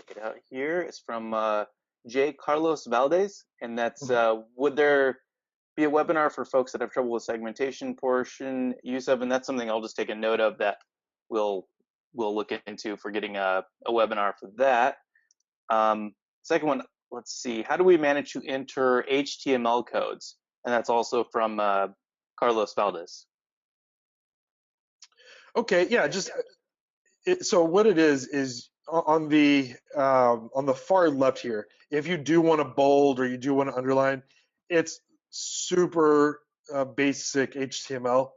check it out here. It's from J. Carlos Valdez, and that's would there be a webinar for folks that have trouble with segmentation portion use of, and that's something I'll just take a note of that we'll look into for getting a webinar for that. Second one, let's see, how do we manage to enter HTML codes? And that's also from Carlos Valdez. Okay, yeah, so what it is on the far left here, if you do want to bold or you do want to underline, it's super basic HTML.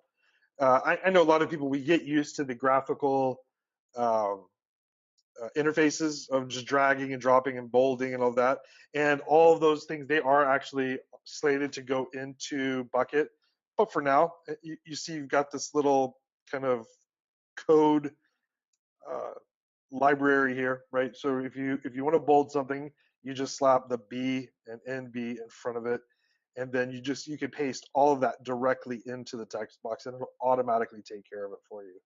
I know a lot of people, we get used to the graphical interfaces of just dragging and dropping and bolding and all that. And all of those things, they are actually slated to go into Bucket. But for now, you see you've got this little kind of code library here, right? So if you want to bold something, you just slap the B and NB in front of it, and then you can paste all of that directly into the text box, and it'll automatically take care of it for you.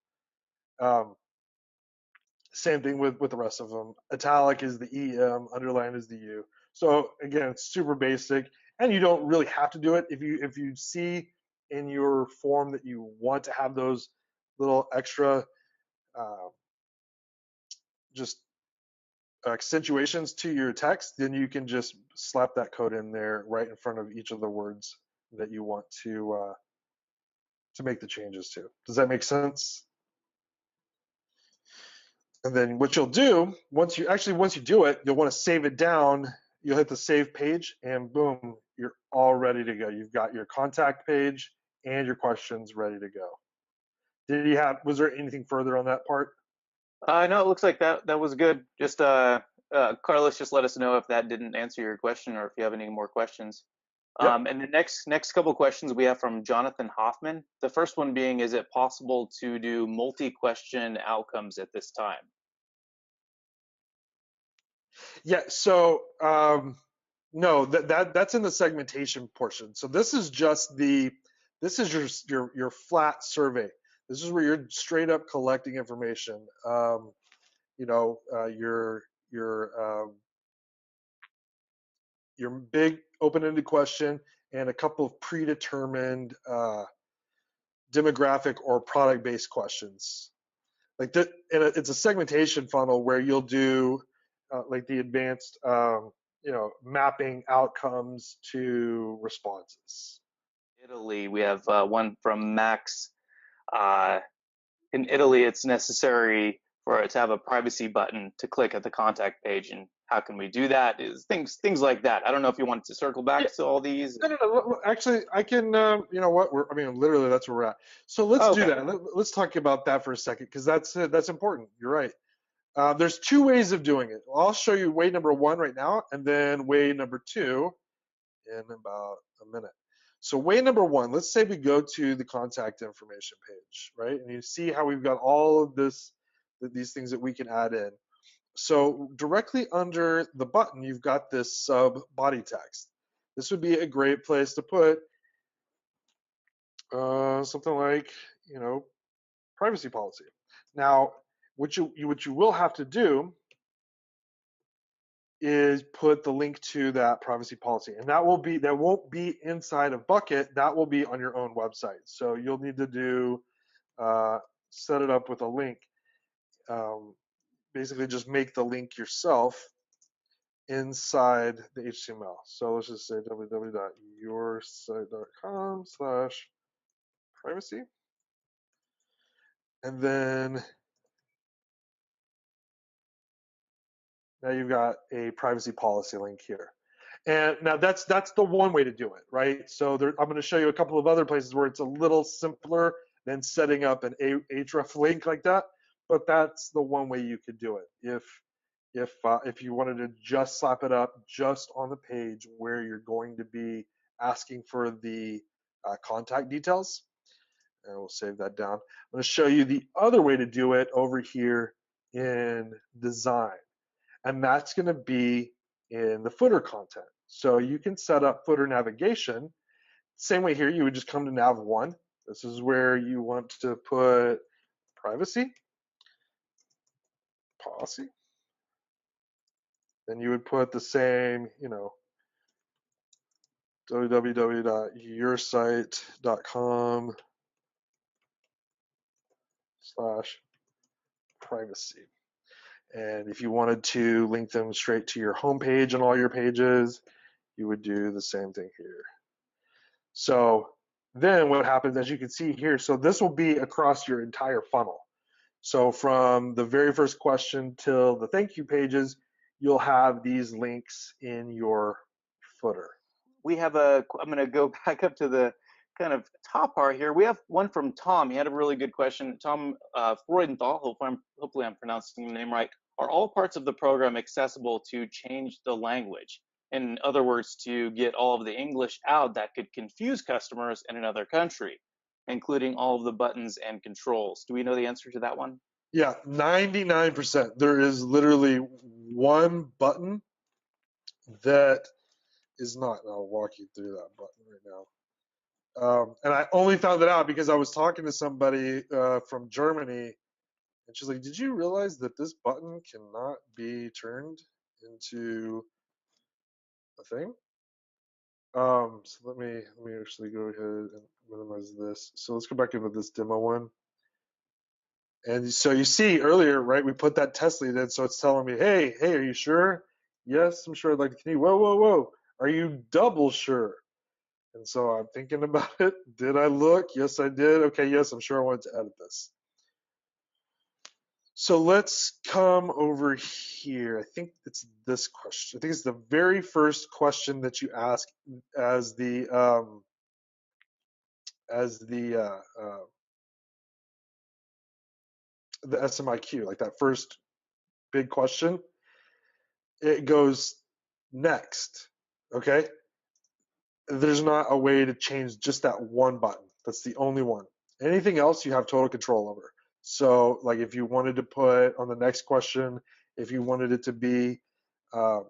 Same thing with the rest of them. Italic is the EM, underline is the U. So again, it's super basic, and you don't really have to do it. If you see in your form that you want to have those little extra just accentuations to your text, then you can just slap that code in there right in front of each of the words that you want to make the changes to. Does that make sense? And then what you'll do, once you do it, you'll want to save it down. You'll hit the save page, and boom, you're all ready to go. You've got your contact page and your questions ready to go. Was there anything further on that part? No, it looks like that was good. Just Carlos, just let us know if that didn't answer your question or if you have any more questions. Yep. And the next couple questions we have from Jonathan Hoffman. The first one being, is it possible to do multi-question outcomes at this time? Yeah. So no, that's in the segmentation portion. So this is just your flat survey. This is where you're straight up collecting information. Your big open-ended question and a couple of predetermined demographic or product-based questions. Like that, and it's a segmentation funnel where you'll do like the advanced, mapping outcomes to responses. Italy, we have one from Max. In Italy, it's necessary for it to have a privacy button to click at the contact page, and how can we do that? Is things like that. I don't know if you wanted to circle back to all these. No. Actually, I can. You know what? Literally, that's where we're at. So let's do that. Let's talk about that for a second, because that's important. You're right. There's two ways of doing it. I'll show you way number one right now, and then way number two in about a minute. So way number one, let's say we go to the contact information page, right? And you see how we've got all of these things that we can add in. So directly under the button, you've got this sub body text. This would be a great place to put something like, privacy policy. Now, what you will have to do is put the link to that privacy policy, and that won't be inside of Bucket. That will be on your own website. So you'll need to do set it up with a link. Basically, just make the link yourself inside the HTML. So let's just say www.yoursite.com/privacy, and then now you've got a privacy policy link here. And now that's the one way to do it, right? So I'm going to show you a couple of other places where it's a little simpler than setting up an href link like that, but that's the one way you could do it if you wanted to just slap it up just on the page where you're going to be asking for the contact details. And we'll save that down. I'm going to show you the other way to do it over here in design. And that's going to be in the footer content. So you can set up footer navigation. Same way here, you would just come to nav 1. This is where you want to put privacy policy. then you would put the same, www.yoursite.com/privacy. And if you wanted to link them straight to your homepage and all your pages, you would do the same thing here. So then what happens, as you can see here, so this will be across your entire funnel. So from the very first question till the thank you pages, you'll have these links in your footer. I'm going to go back up to the kind of top part here. We have one from Tom. He had a really good question. Tom Freudenthal, hopefully I'm pronouncing the name right. Are all parts of the program accessible to change the language? In other words, to get all of the English out that could confuse customers in another country, including all of the buttons and controls. Do we know the answer to that one? Yeah, 99%. There is literally one button that is not, and I'll walk you through that button right now. And I only found it out because I was talking to somebody from Germany, and she's like, "Did you realize that this button cannot be turned into a thing?" So let me actually go ahead and minimize this. So let's go back into this demo one. And so you see earlier, right? We put that test lead in, so it's telling me, "Hey, are you sure?" Yes, I'm sure. I'd like to continue. Whoa, whoa, whoa! Are you double sure? And so I'm thinking about it. Did I look? Yes, I did. Okay, yes, I'm sure I wanted to edit this. So let's come over here. I think it's this question. I think it's the very first question that you ask as the SMIQ, like that first big question. It goes next. Okay. There's not a way to change just that one button. That's the only one. Anything else you have total control over. So like if you wanted to put on the next question, if you wanted it to be, I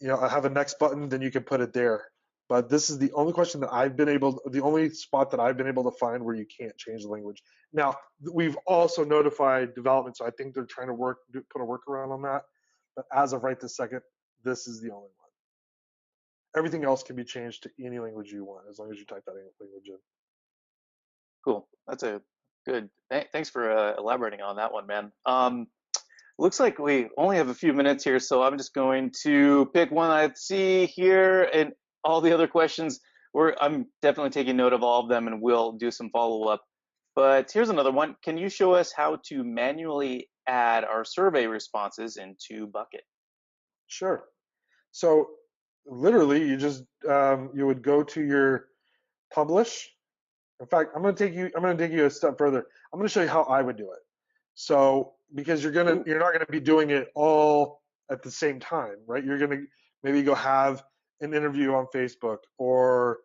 have a next button, then you can put it there. But this is the only question that the only spot that I've been able to find where you can't change the language. Now, we've also notified development, so I think they're trying to put a workaround on that. But as of right this second, this is the only one. Everything else can be changed to any language you want, as long as you type that language in. Cool. That's a good. Thanks for elaborating on that one, man. Looks like we only have a few minutes here, so I'm just going to pick one I see here, and all the other questions. I'm definitely taking note of all of them, and we'll do some follow up. But here's another one. Can you show us how to manually add our survey responses into Bucket? Sure. So literally, you would go to your publish. In fact, I'm going to take you a step further. I'm going to show you how I would do it. So because you're not going to be doing it all at the same time, right? You're going to maybe go have an interview on Facebook, or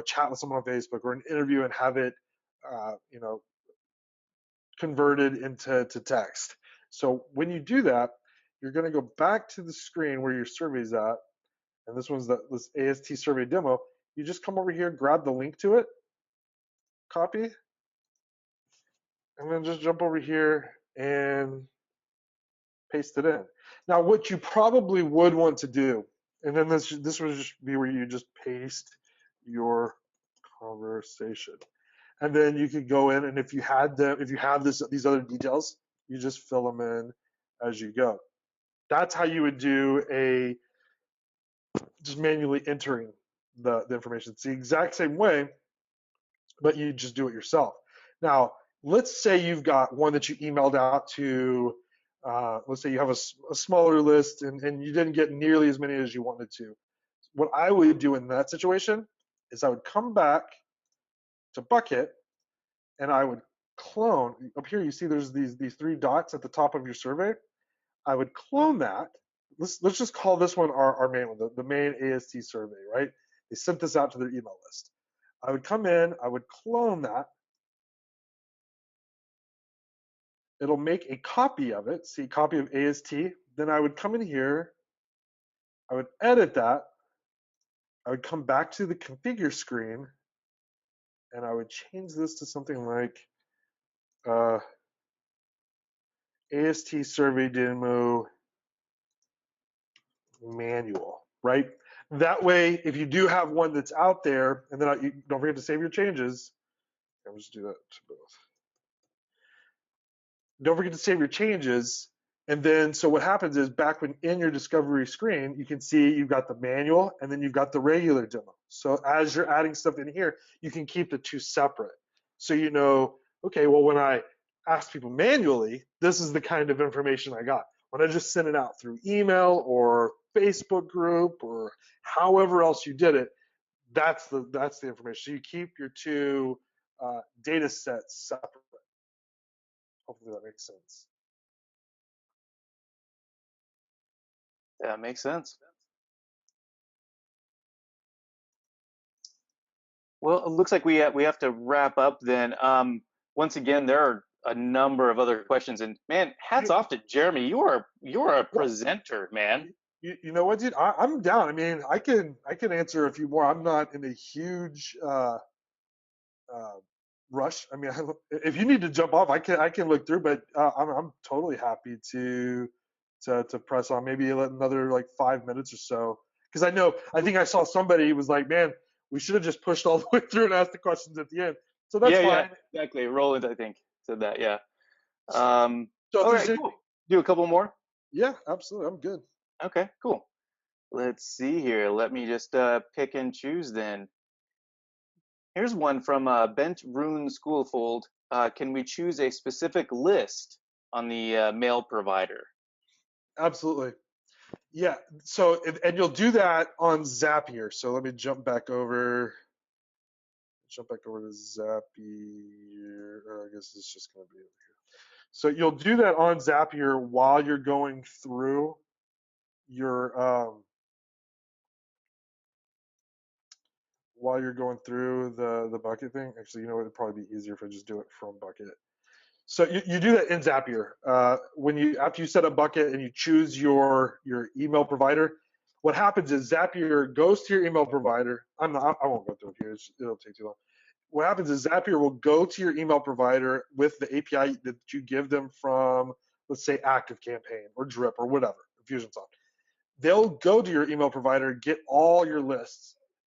chat with someone on Facebook, or an interview and have it converted into text. So when you do that, you're going to go back to the screen where your survey's at, and this AST survey demo. You just come over here, grab the link to it, copy, and then just jump over here and paste it in. Now, what you probably would want to do, and then this would just be where you just paste your conversation, and then you could go in, and if you have these other details, you just fill them in as you go. That's how you would do just manually entering the information. It's the exact same way, but you just do it yourself. Now, let's say you've got one that you emailed out to, let's say you have a smaller list, and you didn't get nearly as many as you wanted to. What I would do in that situation is I would come back to Bucket, and I would clone. Up here, you see there's these three dots at the top of your survey. I would clone that. Let's just call this one our main one, the main AST survey, right? They sent this out to their email list. I would come in, I would clone that. It'll make a copy of it, see, copy of AST. Then I would come in here, I would edit that. I would come back to the configure screen, and I would change this to something like AST survey demo manual, right? That way, if you do have one that's out there, and then you don't forget to save your changes. I'll just do that to both. Don't forget to save your changes. And then, so what happens is back when in your discovery screen, you can see you've got the manual and then you've got the regular demo. So as you're adding stuff in here, you can keep the two separate. So you know, okay, well, when I ask people manually, this is the kind of information I got. When I just sent it out through email or Facebook group or however else you did it, that's the information. So you keep your two data sets separate. Hopefully that makes sense. That makes sense. Well, it looks like we have to wrap up then. Once again, there are a number of other questions, and man, hats off to Jeremy. You are a Yeah, presenter, man. you know what, dude? I'm down. I mean, I can answer a few more. I'm not in a huge uh, rush. I mean, if you need to jump off, I can look through, but I'm totally happy to press on. Maybe another like 5 minutes or so, because I think I saw somebody was like, man, we should have just pushed all the way through and asked the questions at the end. So that's Yeah, yeah, fine. exactly. Roland, I think, said that. Yeah. So if All there's right, any, cool. Do a couple more. yeah, absolutely, I'm good. Okay, cool. Let's see here. Let me just pick and choose then. Here's one from Bent Rune Schoolfold. Can we choose a specific list on the mail provider? Absolutely. Yeah. So and you'll do that on Zapier. So let me jump back over to Zapier. Or I guess it's just going to be over here. So you'll do that on Zapier your while you're going through the bucket thing. Actually, you know what? It'd probably be easier if I just do it from bucket. So you do that in Zapier. When you after you set up bucket and you choose your email provider, what happens is Zapier goes to your email provider. I won't go through it here. It'll take too long. What happens is Zapier will go to your email provider with the API that you give them from, let's say, ActiveCampaign or Drip or whatever, Infusionsoft. They'll go to your email provider, get all your lists,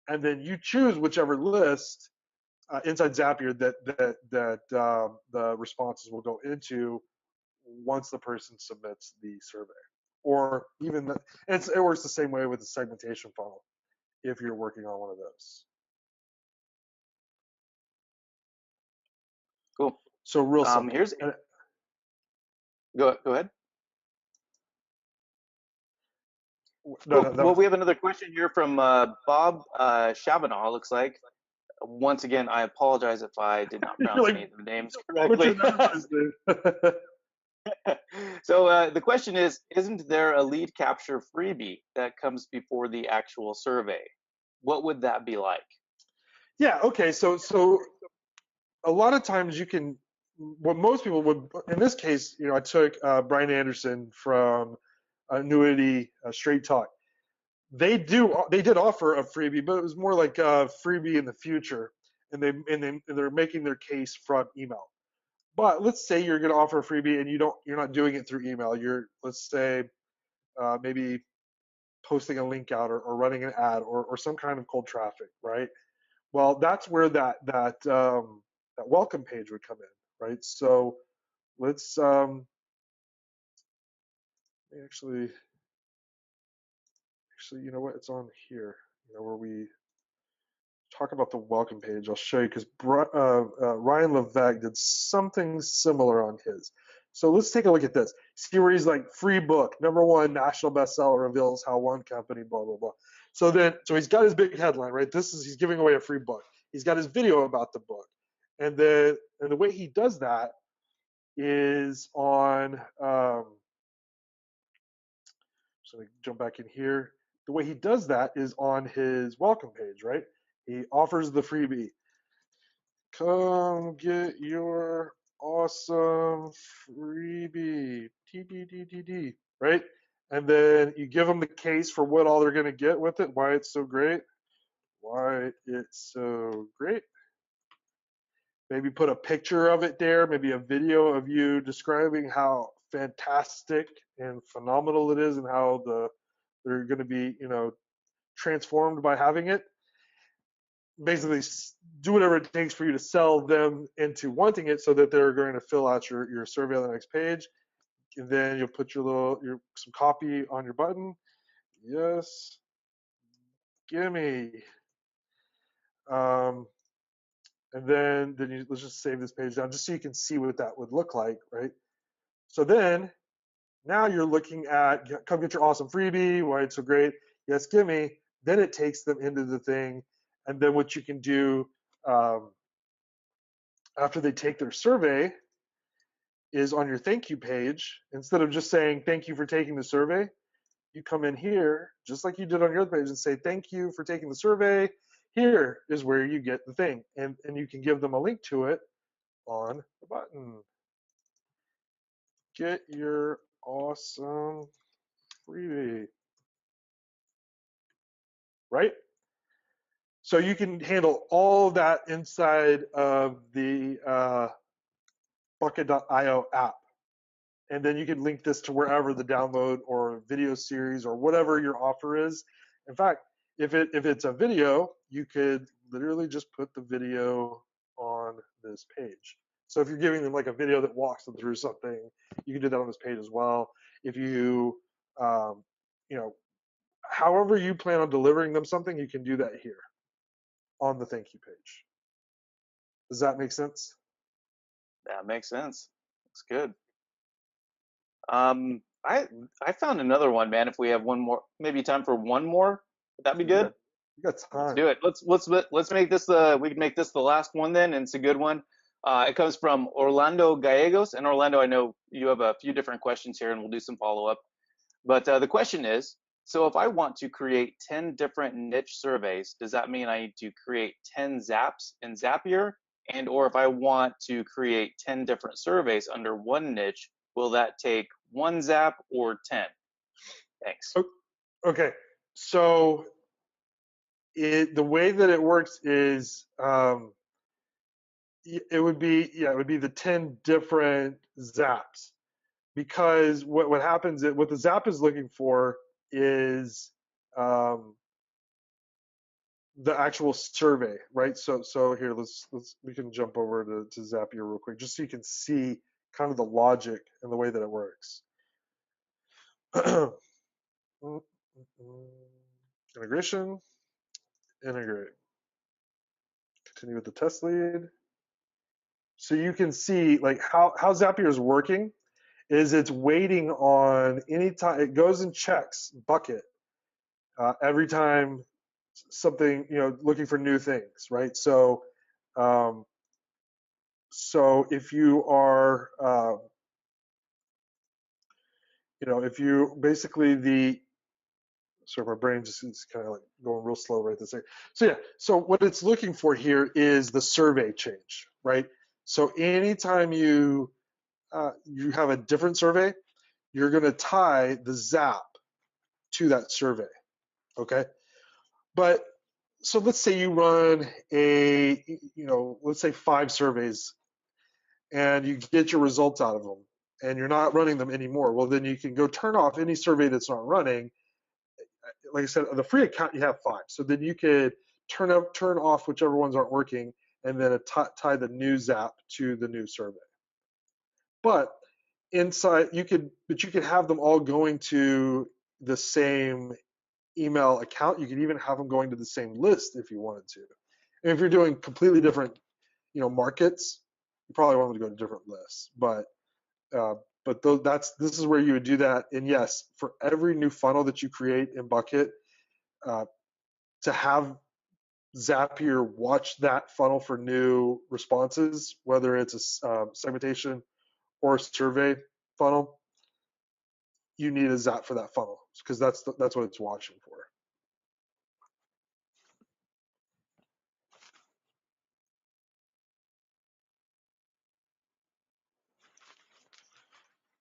and then you choose whichever list inside Zapier that the responses will go into once the person submits the survey. Or even it works the same way with the segmentation funnel if you're working on one of those. Cool. So real simple. Here's go ahead. No, Cool. no, that Well, was we have another question here from Bob Chavanaugh, looks like. Once again, I apologize if I did not you're pronounce like, any of the names butcher correctly. that guy's name. So the question is, isn't there a lead capture freebie that comes before the actual survey? What would that be like? Yeah. Okay. So a lot of times you can. What most people would, in this case, I took Brian Anderson from Annuity Straight Talk. They did offer a freebie, but it was more like a freebie in the future, and they're making their case from email. But let's say you're going to offer a freebie and you're not doing it through email. Let's say maybe posting a link out or running an ad or some kind of cold traffic, right? Well, that's where that welcome page would come in, right? So let's actually, you know what? It's on here, where we talk about the welcome page. I'll show you because Ryan Levesque did something similar on his. So let's take a look at this. See where he's like, free book, #1 national bestseller reveals how one company, blah, blah, blah. So he's got his big headline, right? He's giving away a free book. He's got his video about the book. And the way he does that is on, so we jump back in here. The way he does that is on his welcome page, right? He offers the freebie. Come get your awesome freebie. TDDDD, right? And then you give them the case for what all they're going to get with it, why it's so great. Why it's so great. Maybe put a picture of it there, maybe a video of you describing how fantastic and phenomenal it is and how They're going to be, transformed by having it. Basically, do whatever it takes for you to sell them into wanting it, so that they're going to fill out your survey on the next page. And then you'll put some copy on your button. Yes, gimme. Um, and then let's just save this page down just so you can see what that would look like, right? So then now you're looking at, come get your awesome freebie, why it's so great, yes, gimme. Then it takes them into the thing. And then what you can do um, after they take their survey is on your thank you page, instead of just saying thank you for taking the survey, you come in here just like you did on your other page and say thank you for taking the survey. Here is where you get the thing, and you can give them a link to it on the button. Get your awesome freebie, right? So you can handle all of that inside of the bucket.io app. And then you can link this to wherever the download or video series or whatever your offer is. In fact, if it's a video, you could literally just put the video on this page. So if you're giving them like a video that walks them through something, you can do that on this page as well. If you, you know, however you plan on delivering them something, you can do that here on the thank you page. Does that make sense? That makes sense. Looks good. I found another one, man. If we have one more, maybe time for one more, would that be Sure, you good? got Let's time. do it. Let's make this the we can make this the last one then, and it's a good one. It comes from Orlando Gallegos, and Orlando, I know you have a few different questions here, and we'll do some follow up. But the question is, so if I want to create 10 different niche surveys, does that mean I need to create 10 Zaps in Zapier? And or if I want to create 10 different surveys under one niche, will that take one Zap or 10? Thanks. Okay, so the way that it works is it would be the 10 different zaps, because what happens is what the zap is looking for is um, the actual survey, right? So here, we can jump over to Zapier real quick just so you can see kind of the logic and the way that it works. Integration, integrate. Continue with the test lead. So you can see like how Zapier is working is it's waiting on any time it goes and checks bucket every time something, looking for new things, right? Um, so if you are, if you basically sorry, my brain just is kind of like going real slow right this second. So yeah, so what it's looking for here is the survey change, right? So anytime you have a different survey, you're going to tie the zap to that survey, okay? But so let's say you run let's say 5 surveys and you get your results out of them and you're not running them anymore. Well, then you can go turn off any survey that's not running. Like I said, on the free account, you have 5. So then you could turn off whichever ones aren't working and then tie the new zap to the new survey. But you could have them all going to the same email account. You could even have them going to the same list if you wanted to. And if you're doing completely different, markets, you probably want them to go to different lists. But this is where you would do that. And yes, for every new funnel that you create in Bucket, to have Zapier watch that funnel for new responses, whether it's a segmentation or a survey funnel, you need a Zap for that funnel because that's what it's watching for.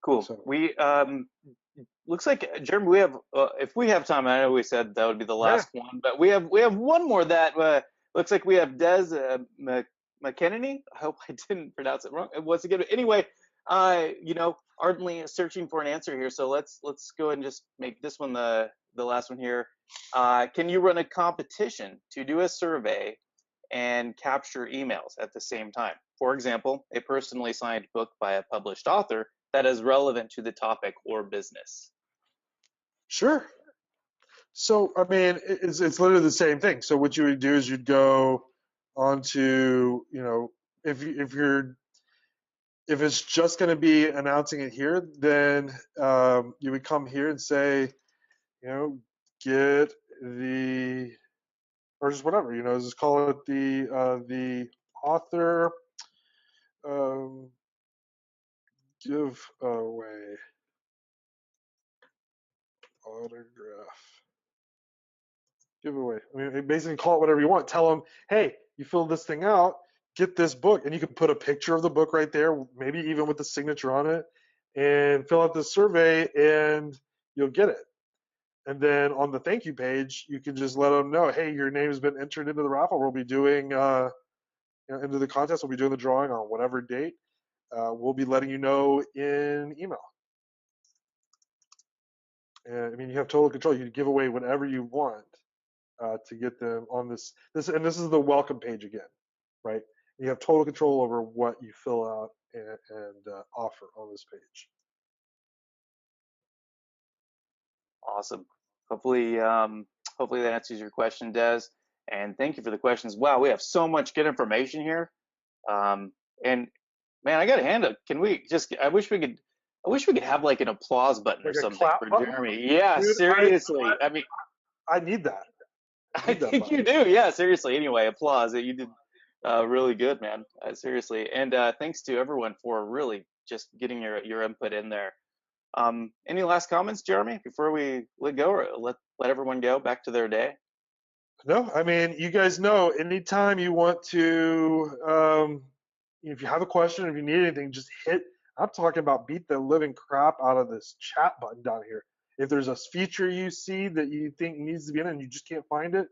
Cool. So We looks like Jeremy. We have if we have time. I know we said that would be the yeah, last one, but we have one more that looks like we have Des McKenney. I hope I didn't pronounce it wrong. Once again, anyway, ardently searching for an answer here. So let's go ahead and just make this one the last one here. Can you run a competition to do a survey and capture emails at the same time? For example, a personally signed book by a published author that is relevant to the topic or business. Sure. So, I mean, it's literally the same thing. So what you would do is you'd go onto, if it's just going to be announcing it here, then you would come here and say, get the, or just whatever, just call it the author um, giveaway autograph giveaway. I mean, basically call it whatever you want. Tell them, hey, you filled this thing out, get this book, and you can put a picture of the book right there, maybe even with the signature on it, and fill out this survey, and you'll get it. And then on the thank you page, you can just let them know, hey, your name has been entered into the raffle. We'll be doing, into the contest. We'll be doing the drawing on whatever date. We'll be letting you know in email. And I mean, you have total control. You can give away whatever you want to get them on this. And this is the welcome page again, right? You have total control over what you fill out and offer on this page. Awesome. Hopefully that answers your question, Des. And thank you for the questions. Wow, we have so much good information here. And man, I got to hand it. Can we just? I wish we could have like an applause button or Like a something clap for button, Jeremy. Yeah, dude. seriously. I mean, I need that. I I need that think button. you do. Yeah, seriously. Anyway, applause. You did really good, man. Seriously. And thanks to everyone for really just getting your input in there. Any last comments, Jeremy, before we let go, or let everyone go back to their day? No, I mean, you guys know, anytime you want to, if you have a question, if you need anything, just hit. I'm talking about beat the living crap out of this chat button down here. If there's a feature you see that you think needs to be in and you just can't find it,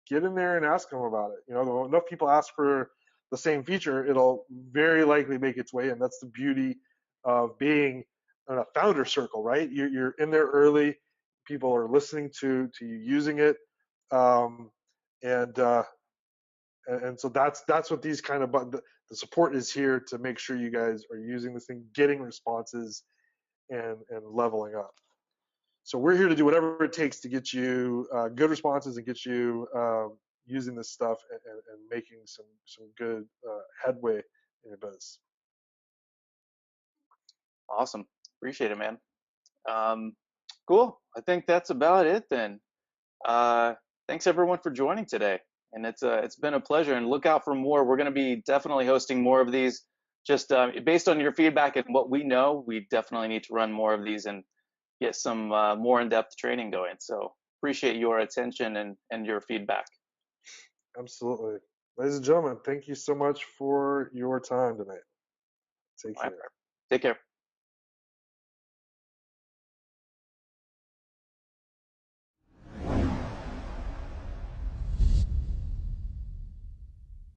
get in there and ask them about it. Enough people ask for the same feature, it'll very likely make its way in. That's the beauty of being in a founder circle, right? You're in there early. People are listening to you using it. Um, and and so that's what these kind of the support is here to make sure you guys are using this thing, getting responses, and leveling up. So we're here to do whatever it takes to get you good responses and get you using this stuff and making some good headway in your business. Awesome. Appreciate it, man. Um, cool. I think that's about it then. Uh, Thanks everyone for joining today, and it's been a pleasure. And look out for more. We're going to be definitely hosting more of these. Just based on your feedback and what we know, we definitely need to run more of these and get some more in-depth training going. So appreciate your attention and your feedback. Absolutely. Ladies and gentlemen, thank you so much for your time tonight. Take All right. care. Take care.